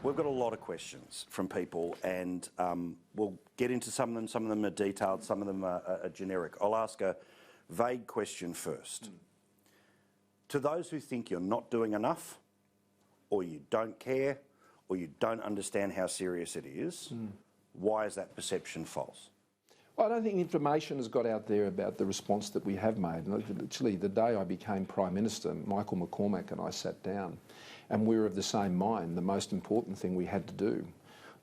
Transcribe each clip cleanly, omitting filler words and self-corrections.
We've got a lot of questions from people, and we'll get into some of them. Some of them are detailed, some of them are generic. I'll ask a vague question first. To those who think you're not doing enough, or you don't care, or you don't understand how serious it is, why is that perception false? Well, I don't think information has got out there about the response that we have made. Literally, the day I became Prime Minister, Michael McCormack and I sat down, and we were of the same mind. The most important thing we had to do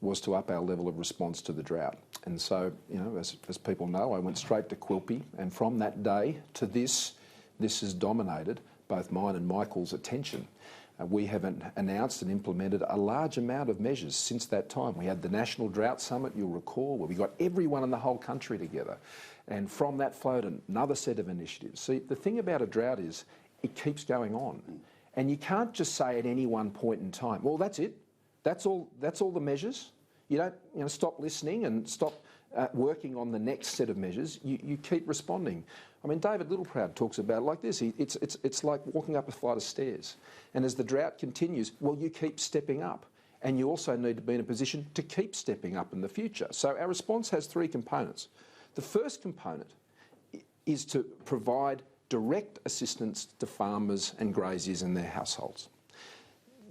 was to up our level of response to the drought. And so, you know, as people know, I went straight to Quilpie, and from that day to this has dominated both mine and Michael's attention. We have announced and implemented a large amount of measures since that time. We had the National Drought Summit, you'll recall, where we got everyone in the whole country together. And from that flowed another set of initiatives. See, the thing about a drought is it keeps going on. And you can't just say at any one point in time, well, that's it. That's all the measures. You don't stop listening and stop working on the next set of measures. You keep responding. I mean, David Littleproud talks about it like this. It's like walking up a flight of stairs. And as the drought continues, well, you keep stepping up. And you also need to be in a position to keep stepping up in the future. So our response has three components. The first component is to provide direct assistance to farmers and graziers and their households.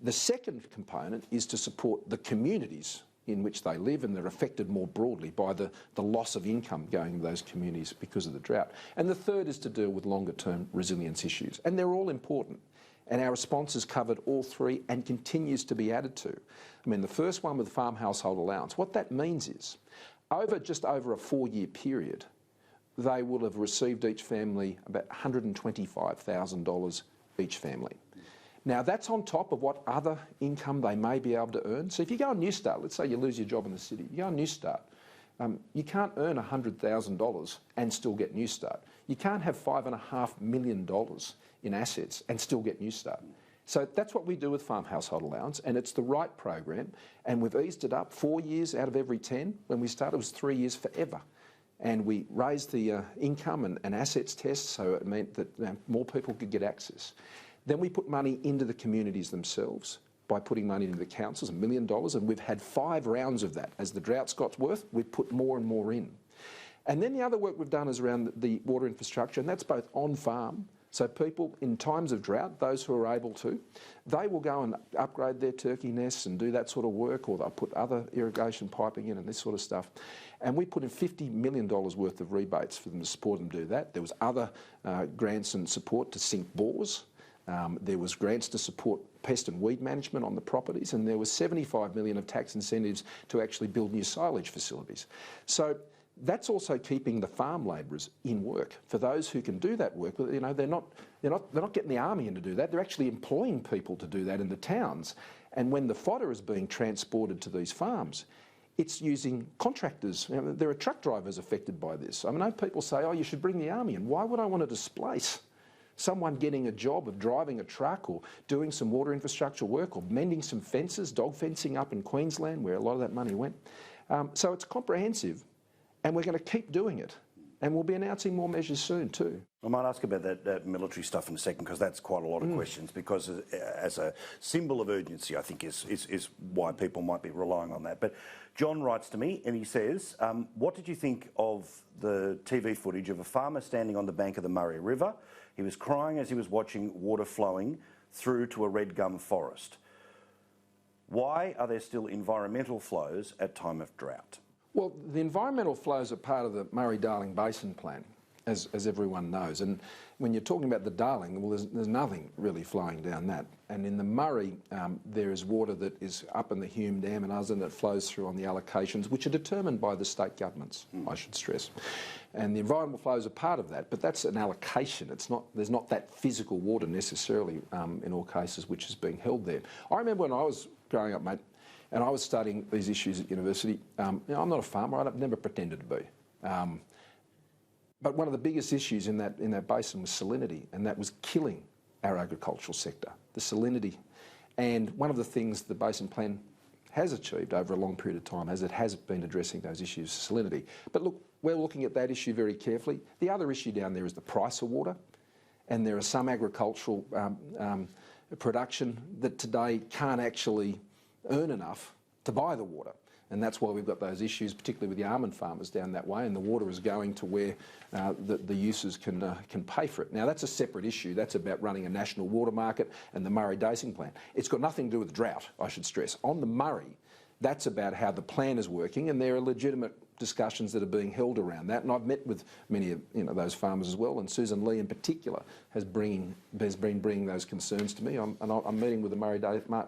The second component is to support the communities in which they live, and they're affected more broadly by the loss of income going to those communities because of the drought. And the third is to deal with longer-term resilience issues. And they're all important. And our response has covered all three and continues to be added to. I mean, the first one with the farm household allowance, what that means is, just over a 4-year period, they will have received each family about $125,000 each family. Now, that's on top of what other income they may be able to earn. So if you go on Newstart, let's say you lose your job in the city, you go on Newstart, you can't earn $100,000 and still get Newstart. You can't have $5.5 million in assets and still get Newstart. So that's what we do with farm household allowance, and it's the right program, and we've eased it up 4 years out of every 10. When we started, it was 3 years forever. And we raised the income and assets test, so it meant that more people could get access. Then we put money into the communities themselves by putting money into the councils, $1 million, and we've had 5 rounds of that. As the drought's got worse, we've put more and more in. And then the other work we've done is around the water infrastructure, and that's both on-farm. So people, in times of drought, those who are able to, they will go and upgrade their turkey nests and do that sort of work, or they'll put other irrigation piping in and this sort of stuff. And we put in $50 million worth of rebates for them to support them do that. There was other grants and support to sink bores. There was grants to support pest and weed management on the properties, and there was $75 million of tax incentives to actually build new silage facilities. So that's also keeping the farm labourers in work. For those who can do that work, you know, they're not getting the army in to do that. They're actually employing people to do that in the towns. And when the fodder is being transported to these farms, it's using contractors. You know, there are truck drivers affected by this. I know people say, oh, you should bring the army in. Why would I want to displace someone getting a job of driving a truck or doing some water infrastructure work or mending some fences, dog fencing up in Queensland where a lot of that money went? So it's comprehensive, and we're going to keep doing it. And we'll be announcing more measures soon too. I might ask about that military stuff in a second, because that's quite a lot of questions, because as a symbol of urgency, I think is why people might be relying on that. But John writes to me and he says, what did you think of the TV footage of a farmer standing on the bank of the Murray River? He was crying as he was watching water flowing through to a red gum forest. Why are there still environmental flows at time of drought? Well, the environmental flows are part of the Murray-Darling Basin Plan, as everyone knows. And when you're talking about the Darling, well, there's nothing really flowing down that. And in the Murray, there is water that is up in the Hume Dam and others, and that flows through on the allocations, which are determined by the state governments, I should stress. And the environmental flows are part of that, but that's an allocation. There's not that physical water necessarily in all cases which is being held there. I remember when I was growing up, mate, and I was studying these issues at university. You know, I'm not a farmer. I've never pretended to be. But one of the biggest issues in that basin was salinity, and that was killing our agricultural sector, the salinity. And one of the things the Basin Plan has achieved over a long period of time is it has been addressing those issues, salinity. But look, we're looking at that issue very carefully. The other issue down there is the price of water, and there are some agricultural production that today can't actually earn enough to buy the water. And that's why we've got those issues, particularly with the almond farmers down that way, and the water is going to where the users can pay for it. Now, that's a separate issue. That's about running a national water market and the Murray dosing plan. It's got nothing to do with drought, I should stress. On the Murray, that's about how the plan is working, and there are legitimate discussions that are being held around that. And I've met with many of those farmers as well, and Susan Lee in particular has been bringing those concerns to me. I'm meeting with the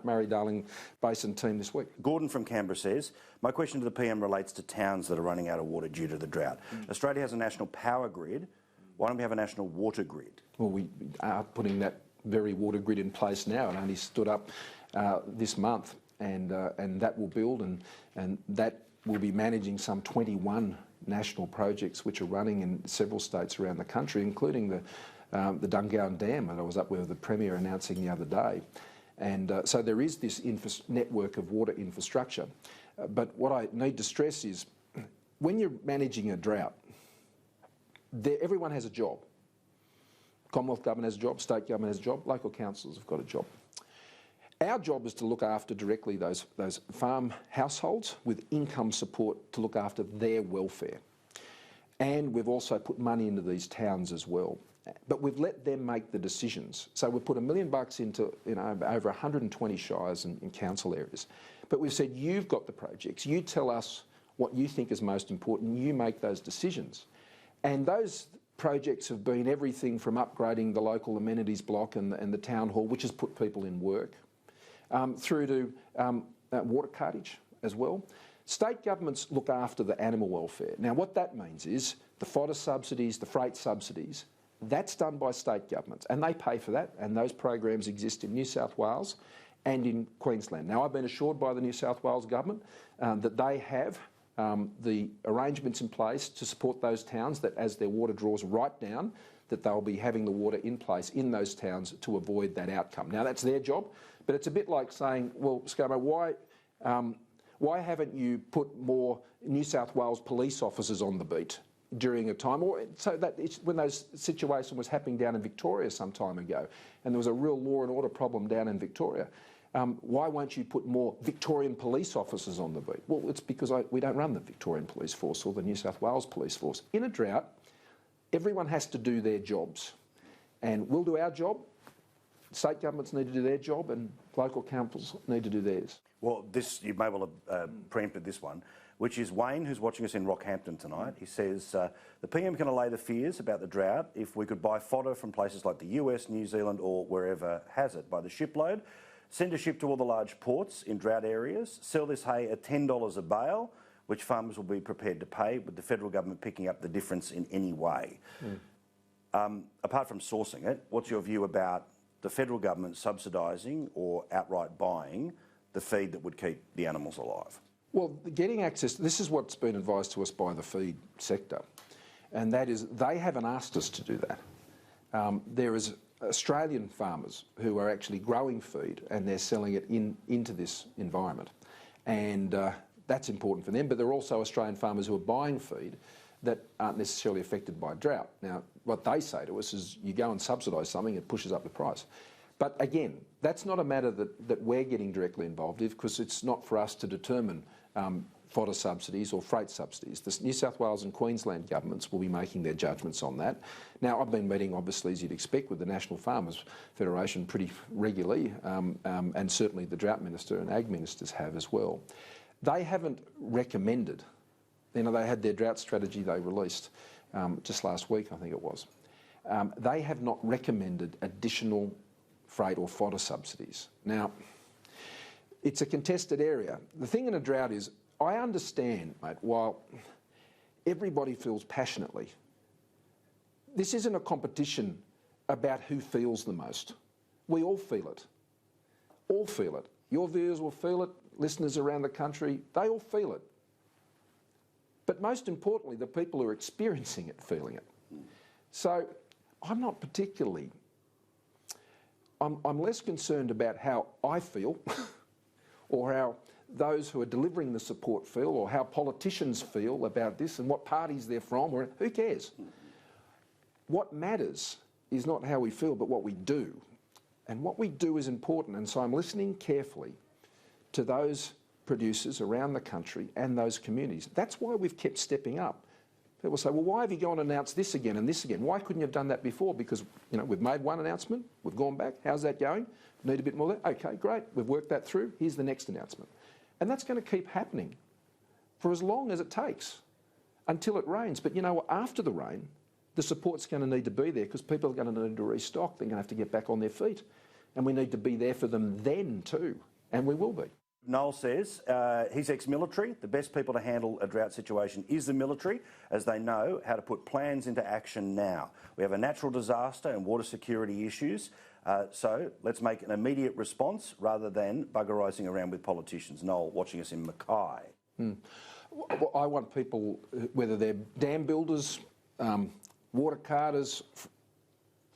Murray-Darling Basin team this week. Gordon from Canberra says, my question to the PM relates to towns that are running out of water due to the drought. Australia has a national power grid. Why don't we have a national water grid? Well, we are putting that very water grid in place now. It only stood up this month, and that will build, and that will be managing some 21 national projects which are running in several states around the country, including the Dungowan Dam that I was up with the Premier announcing the other day. And so there is this network of water infrastructure. But what I need to stress is when you're managing a drought, everyone has a job. Commonwealth Government has a job, State Government has a job, local councils have got a job. Our job is to look after directly those farm households with income support to look after their welfare. And we've also put money into these towns as well. But we've let them make the decisions. So we've put $1 million into over 120 shires and council areas. But we've said, you've got the projects. You tell us what you think is most important. You make those decisions. And those projects have been everything from upgrading the local amenities block and the town hall, which has put people in work, through to water cartage as well. State governments look after the animal welfare. Now, what that means is the fodder subsidies, the freight subsidies, that's done by state governments, and they pay for that, and those programs exist in New South Wales and in Queensland. Now, I've been assured by the New South Wales government that they have the arrangements in place to support those towns, that as their water draws right down, that they'll be having the water in place in those towns to avoid that outcome. Now, that's their job, but it's a bit like saying, well, ScoMo, why haven't you put more New South Wales police officers on the beat during a time, or so that when those situation was happening down in Victoria some time ago, and there was a real law and order problem down in Victoria, why won't you put more Victorian police officers on the beat? Well, it's because we don't run the Victorian Police Force or the New South Wales Police Force. In a drought, everyone has to do their jobs, and we'll do our job. State governments need to do their job, and local councils need to do theirs. Well, you may well have preempted this one, which is Wayne, who's watching us in Rockhampton tonight. He says, the PM can allay the fears about the drought if we could buy fodder from places like the US, New Zealand or wherever has it by the shipload, send a ship to all the large ports in drought areas, sell this hay at $10 a bale, which farmers will be prepared to pay, with the federal government picking up the difference in any way. Apart from sourcing it, what's your view about the federal government subsidising or outright buying the feed that would keep the animals alive? Well, getting access, this is what's been advised to us by the feed sector, and that is they haven't asked us to do that. There is Australian farmers who are actually growing feed and they're selling it into this environment, and that's important for them, but there are also Australian farmers who are buying feed that aren't necessarily affected by drought. Now, what they say to us is you go and subsidise something, it pushes up the price. But again, that's not a matter that we're getting directly involved in, because it's not for us to determine fodder subsidies or freight subsidies. The New South Wales and Queensland governments will be making their judgments on that. Now, I've been meeting, obviously, as you'd expect, with the National Farmers Federation pretty regularly, and certainly the Drought Minister and Ag Ministers have as well. They haven't recommended, they had their drought strategy they released just last week, I think it was. They have not recommended additional freight or fodder subsidies. Now, it's a contested area. The thing in a drought is, I understand, mate, while everybody feels passionately, this isn't a competition about who feels the most. We all feel it. All feel it. Your viewers will feel it, listeners around the country, they all feel it. But most importantly, the people who are experiencing it, feeling it. So I'm not particularly, I'm less concerned about how I feel or how those who are delivering the support feel, or how politicians feel about this and what parties they're from, or who cares? What matters is not how we feel, but what we do. And what we do is important, and so I'm listening carefully to those producers around the country and those communities. That's why we've kept stepping up. People say, well, why have you gone and announced this again and this again? Why couldn't you have done that before? Because, we've made one announcement, we've gone back, how's that going? Need a bit more there? Okay, great, we've worked that through, here's the next announcement. And that's going to keep happening for as long as it takes, until it rains. But after the rain, the support's going to need to be there because people are going to need to restock, they're going to have to get back on their feet. And we need to be there for them then too, and we will be. Noel says he's ex-military. The best people to handle a drought situation is the military, as they know how to put plans into action now. We have a natural disaster and water security issues, so let's make an immediate response rather than buggerising around with politicians. Noel, watching us in Mackay. Well, I want people, whether they're dam builders, water carters,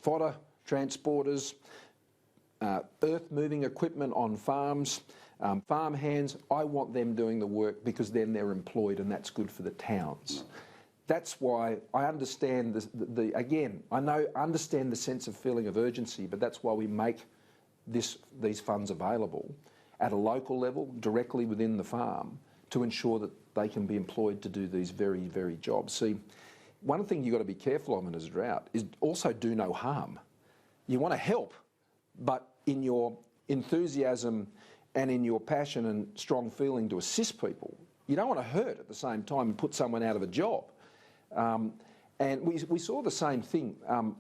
fodder transporters, earth-moving equipment on farms, farm hands, I want them doing the work because then they're employed and that's good for the towns. That's why I understand understand the sense of feeling of urgency, but that's why we make these funds available at a local level, directly within the farm, to ensure that they can be employed to do these very, very jobs. See, one thing you've got to be careful of in a drought is also do no harm. You want to help, but in your enthusiasm and in your passion and strong feeling to assist people, you don't want to hurt at the same time and put someone out of a job. And we saw the same thing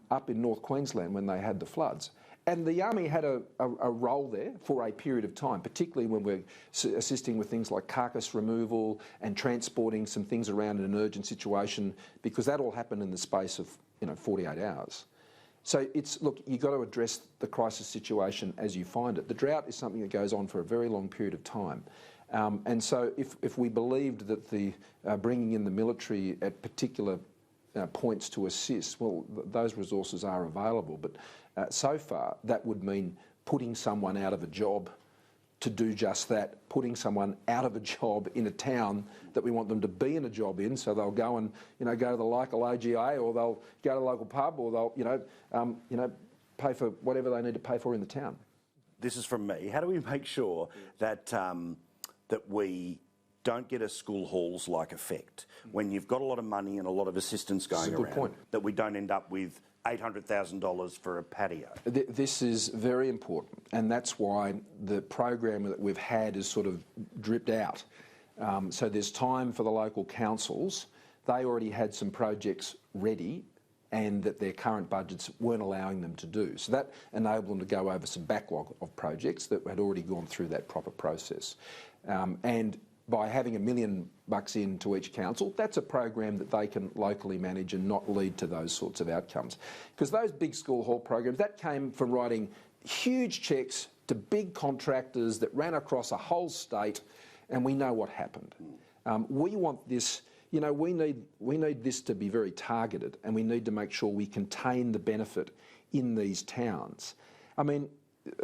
up in North Queensland when they had the floods. And the Army had a role there for a period of time, particularly when we're assisting with things like carcass removal and transporting some things around in an urgent situation, because that all happened in the space of 48 hours. So look, you've got to address the crisis situation as you find it. The drought is something that goes on for a very long period of time. And so if we believed that the bringing in the military at particular points to assist, well, those resources are available. But so far, that would mean putting someone out of a job to do just that, putting someone out of a job in a town that we want them to be in a job in, so they'll go and go to the local OGA, or they'll go to the local pub, or they'll pay for whatever they need to pay for in the town. This is from me. How do we make sure that that we don't get a school halls-like effect when you've got a lot of money and a lot of assistance going around? Point. That we don't end up with $800,000 for a patio. This is very important, and that's why the program that we've had is sort of dripped out. So there's time for the local councils. They already had some projects ready and that their current budgets weren't allowing them to do. So that enabled them to go over some backlog of projects that had already gone through that proper process. And by having $1 million into each council, that's a program that they can locally manage and not lead to those sorts of outcomes. Because those big school hall programs, that came from writing huge cheques to big contractors that ran across a whole state, and we know what happened. We want this, we need this to be very targeted, and we need to make sure we contain the benefit in these towns. I mean,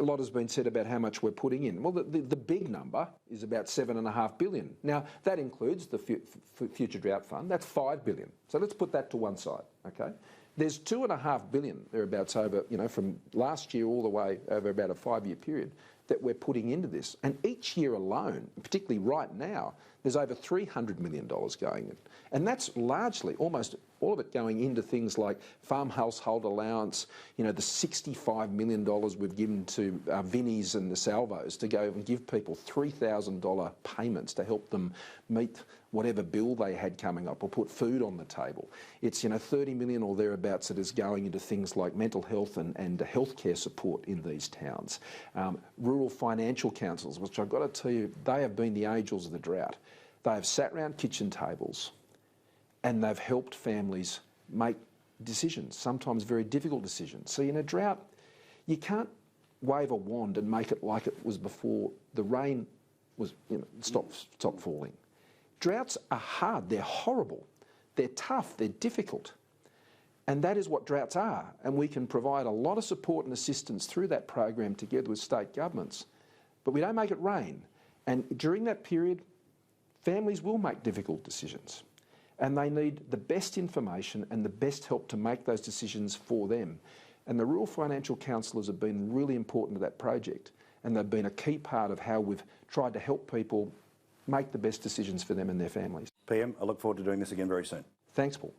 a lot has been said about how much we're putting in. Well, the big number is about $7.5 billion. Now, that includes the Future Drought Fund. That's $5 billion. So let's put that to one side, okay? There's $2.5 billion, thereabouts, over, from last year all the way over about a 5-year period that we're putting into this. And each year alone, particularly right now, there's over $300 million going in. And that's largely, almost all of it going into things like farm household allowance, the $65 million we've given to Vinnies and the Salvos to go and give people $3,000 payments to help them meet whatever bill they had coming up or put food on the table. It's, $30 million or thereabouts that is going into things like mental health and healthcare support in these towns. Rural financial councils, which I've got to tell you, they have been the angels of the drought. They have sat around kitchen tables and they've helped families make decisions, sometimes very difficult decisions. See, in a drought, you can't wave a wand and make it like it was before the rain was, stopped falling. Droughts are hard, they're horrible, they're tough, they're difficult. And that is what droughts are. And we can provide a lot of support and assistance through that program together with state governments. But we don't make it rain. And during that period, families will make difficult decisions. And they need the best information and the best help to make those decisions for them. And the rural financial counsellors have been really important to that project. and they've been a key part of how we've tried to help people make the best decisions for them and their families. PM, I look forward to doing this again very soon. Thanks, Paul.